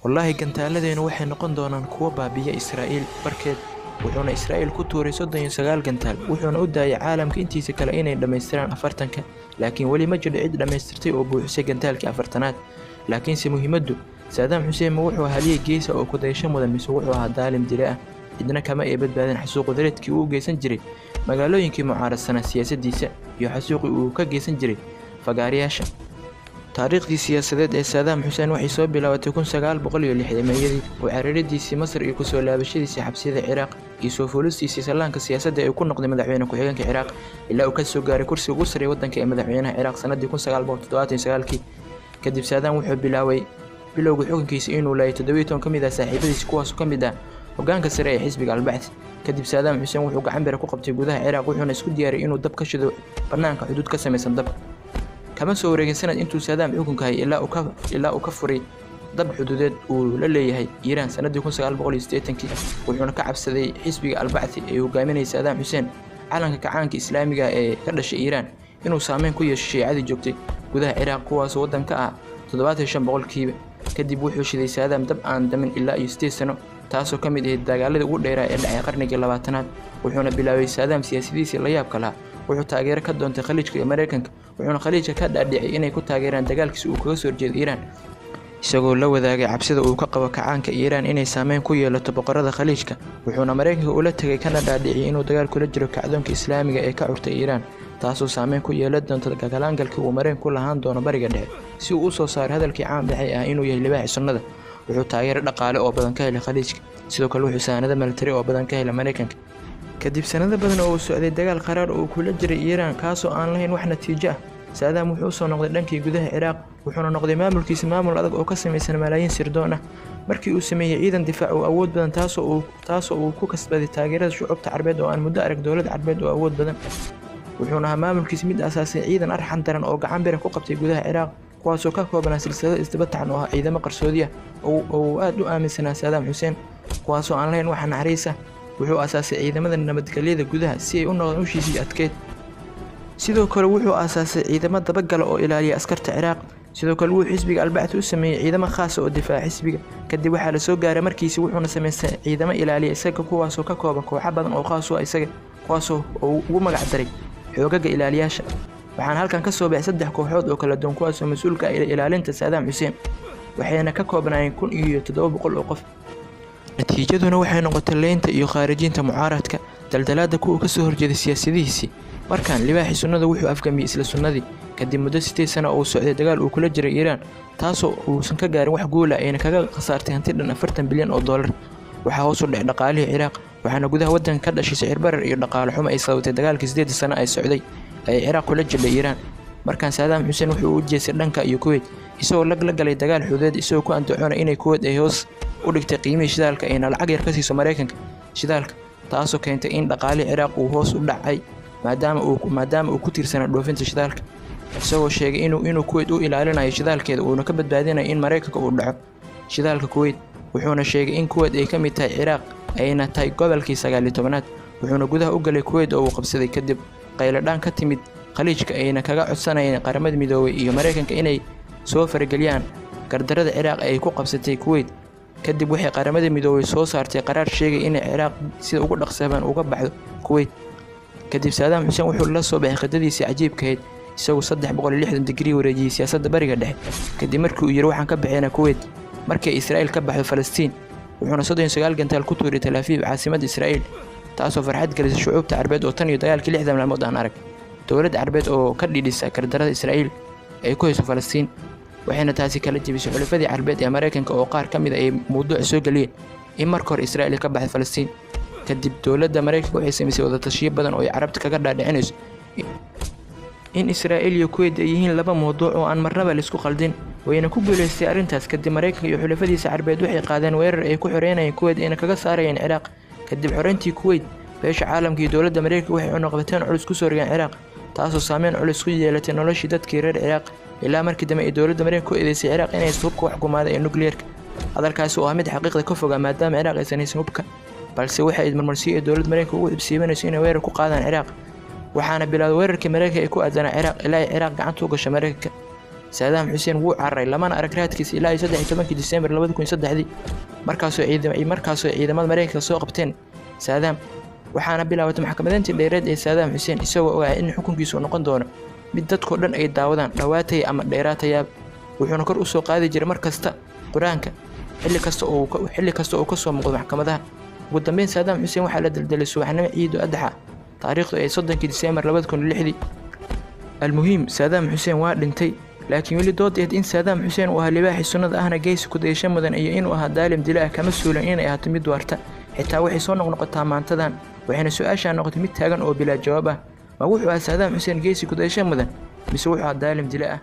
wallahi gantaaladeennu waxay noqon doonaan kuwa baabiya Israa'iil barkeed wuxuuna Israa'iil ku tuuray 39 gantaal wuxuuna u daayay caalamka intiisa kale inay dhameystiraan 40-ka laakiin wali ma jiro cid dhameystirtay oo buuxisay gantaalkii 40aad laakiin si muhiimadu Saddam Hussein wuxuu haliyay geesa oo ku daysho mudan mise wuxuu ahaa daalim dile ah idna kama ay badbaadin xasuuq wadareedkii uu geysan jiray magaalooyinkii mucaaradsan siyaasadiisa iyo xasuuqii uu ka geysan jiray fagaariyaasha taariikhdii siyaasadeed ee Saddam Hussein waxay soo bilaabatay 1960 oo cariiridiisii Masar iyo ku soo laabashadiisii xabsiyada Ciraaq iyo soo fuulistiisii salaanka siyaasadda ee ku noqday madaxweyne ku xigeenka Ciraaq ilaa uu ka soo gaaray kursiga ugu sarreeya waddanka ee madaxweynaha Ciraaq sanadii 1979 kadib Saddam wuxuu bilaaway bilowga xukunkiisa inuu laayay 17 ka mid ah saaxiibadiisa kuwaas ka mid ah hoggaanka sare ee xisbiga Al-Ba'th kadib Saddam Hussein wuxuu gacan bir ku qabtay gudaha Ciraaq wuxuuna isku diyaariyay inuu dab ka shido banaanka xuduud ka samaysan dab kama soo wareegin sanad intuu Saddam xukunka hayay ilaa uu ka furay dab xuduudeed uu la leeyahay Iiraan sanadii 1980 wuxuuna ka cabsaday xisbiga Al-Ba'th ee hogaaminayay Saddam Hussein calanka kacaanka Islaamiga ee ka dhashay Iiraan inuu saameyn ku yeesho shiicadii joogtay gudaha Ciraaq kuwaas waddanka ah 75% kadib wuxuu shiday Saddam dab aan damin ilaa 8 sano taasoo ka mid ah dagaaladii ugu dheeraa ee dhacay qarnigii 20aad wuxuuna bilaabay Saddam siyaasadiisa la yaab kala wuxuu taageero ka doontay Khaliijka iyo Mareykanka wuxuuna Khaliijka ka dhaadhicay inay ku taageeraan dagaalkiisa uu kaga soo jeedo Iiraan isagoo la wadaagay cabsida uu ka qabo kacaanka Iiraan inay saameyn ku yeelato boqorada Khaliijka wuxuuna Mareykanka ula tagay kana dhaadhicay inuu dagaal kula jiro kacdoonka Islaamiga ee ka curtay Iiraan taasoo saameyn ku yeelan doonto dagaalgalka uu Mareykanku lahaan doono bariga dhexe si uu u soo saaray hadalkii caan baxay ah inuu yahay libaax sunnada wuxuu taageero dhaqaale oo badan ka helay Khaliijka sidoo kale wuxuu saanada military oo badan ka helay Mareykanka kadib sanado badan oo uu socday dagaal qaraar oo kula jiray Iiraan kaasoo aan lahayn wax natiijo ah Saddam wuxuu soo noqday dhankii gudaha Ciraaq wuxuuna noqday maamulkiisa maamul adag oo ka samaysan malaayiin sirdoon ah markii uu sameeyay ciidan difaac oo awood badan taasoo uu ku kasbaday taageerada shucuubta Carbeed oo aan muddo arag dawlad Carbeed oo awood badan wuxuuna ahaa maamulkiisa mid asaasay ciidan arxan daran oo gacan bir ku qabtay gudaha Ciraaq kuwaasoo ka koobanaa silsilado isdaba taxan oo ciidamo qarsoodi ah oo aad u aaminsanaa Saddam Hussein kuwaasoo aan lahayn wax naxariis ah wuxuu asaasay ciidamada nabadgelyada gudaha si ay u noqdaan ushiisii adkeed sidoo kale wuxuu asaasay ciidamo dabagala oo ilaaliya askarta Ciraaq sidoo kale wuxuu xisbiga Al-Ba'th u sameeyay ciidamo khaas oo difaaca xisbiga kadib waxaa la soo gaaray markiisa wuxuuna sameeyay ciidamo ilaaliya isaga kuwaasoo ka kooban kooxo badan oo khaas u ah isaga kuwaasoo ugu magac daray xoogaga ilaaliyaasha waxaan halkan ka soo baxay 3 kooxood oo kala duwan kuwaasoo mas'uulka ah ilaalinta Saddam Hussein waxayna ka koobnaayeen 1700 oo qof natiijaduna waxay noqotay leynta iyo khaarijinta mucaaradka daldalaada kuwa ka soo horjeeday siyaasadihiisii markaan libaaxi sunnada wuxuu afgamiyay isla sunnadii kadib muddo 8 sano oo socday dagaal uu kula jiray Iiraan taasoo uusan ka gaarin wax guul ah ayna kaga khasaartay hanti dhan $40 bilyan waxaa hoos u dhacay dhaqaalihii Ciraaq waxaana gudaha waddanka ka dhashay sicir barar iyo dhaqaale xumo ay sababtay dagaalkii 8 sano ay socday ay Ciraaq kula jirtay Iiraan markaan Saddam Hussein wuxuu u jeestay dhanka iyo Kuwait isagoo la galay dagaal xuduud isagoo ku andacoonay inay Kuwait ay hoos u dhigtay qiimihii shidaalka ayna lacag yar ka siiso Mareykanka shidaalka taasoo keentay in dhaqaalihii Ciraaq uu hoos u dhacay maadaama uu ku tiirsanaa dhoofinta shidaalka isagoo sheegay inuu Kuwait u ilaalinayo shidaalkeeda uuna ka badbaadinayo in Mareykanka uu dhaco shidaalka Kuwait wuxuuna sheegay in Kuwait ay ka mid tahay Ciraaq ayna tahay gobolkii 19aad wuxuuna gudaha u galay Kuwait oo uu qabsaday kadib qayladhaan ka timid Khaliijka ayna kaga codsanayeen qaramada midoobay iyo Mareykanka inay soo farageliyaan gardarada Ciraaq ay ku qabsatay Kuwait kadib waxay qaramada midoobay soo saartay qaraar sheegay in Ciraaq sida ugu dhaqsaban uga baxdo Kuwait kadib Saddam Hussein wuxuu la soo baxay qadadiisa cajiibka ahayd isagoo 360 digrii wareejiyay siyaasadda bariga dhexe kadib markii uu yiri waxaan ka baxeynaa Kuwait markii Israa'iil ka baxdo Falastiin wuxuuna 39 gantaal ku tuuray Tel Aviv caasimadda Israa'iil taasoo farxad gelisay shucuubta Carbeed oo tan iyo dagaalkii 60 maalmood aan arag dawladda Carbeed oo ka dhidhisay gardarada Israa'iil ay ku hayso Falastiin waxayna taasi kala jebisay xulafadii Carbeed ee Mareykanka oo qaar ka mid ah ay mowduuc soo galiyeen in marka hore Israa'iil ka baxdo Falastiin kadib dawladda Mareykanka waxay sameysay wada tashiyo badan oo ay Carabta kaga dhaadhicinayso in Israa'iil iyo Kuwait ay yihiin laba mowduuc oo aan marnaba la isku qaldin wayna ku guuleystay arintaas kadib Mareykanka iyo xulafadiisa Carbeed waxay qaadeen weerar ay ku xoreynayeen Kuwait ayna kaga saarayeen Ciraaq kadib xoreyntii Kuwait beesha caalamka iyo dawladda Mareykanka waxay cunaqabateen culus ku soo rogeen Ciraaq taasoo saameyn culus ku yeelatay noloshii dadkii reer Ciraaq ilaa markii dambe ay dawladda Mareykanka ku eedeysay Ciraaq inay hubka wax kumaaday ee nuclearka hadalkaasi oo ah mid xaqiiqda ka foga maadaama Ciraaq aysan haysan hubka balse waxay marmarsiiyay dawladda Mareykanka ugu ibsiibanayso inay weerar ku qaadaan Ciraaq waxaana bilaawday weerarkii Mareykanka ay ku aadanaa Ciraaq ilaa Ciraaq gacanta u gashay Mareykanka saadaam xuseen wuu cararay lamana arag raadkiisa ilaa 13 Diseembar 2003 markaasoo ciidamada Mareykanka soo qabteen saadaam waxaana bilaabatay maxkamadeyntii dheereed ee saadaam xuseen isagoo ogaa in xukunkiisu noqon doono mid dadkoo dhan ay daawadaan dhawaatay ama dheeraataya wuxuuna kor u soo qaadi jiray markasta quraanka xilli kasta oo ka soo muuqdo maxkamadaha ugu dambeyn saadaam xuseen waxaa la daldalay subaxnimo ciido adxa taariikhdu ay 30 Diseembar 2006 المهم saadaam xuseen waa dhintay laakiin weli doodeed in saadaam xuseen uu ahaa libaaxii sunnada ahna geesi ku dayasho mudan iyo inuu ahaa daalim dilaa kama suulan inay ahaato mid waarta xitaa waxay soo noqnoqotaa maantadan waxayna su'aasha noqotay mid taagan oo bilaa jawaab ah ma wuxuu ahaa saadaam xuseen geesi ku dayasho mudan mise wuxuu ahaa daalim dilaa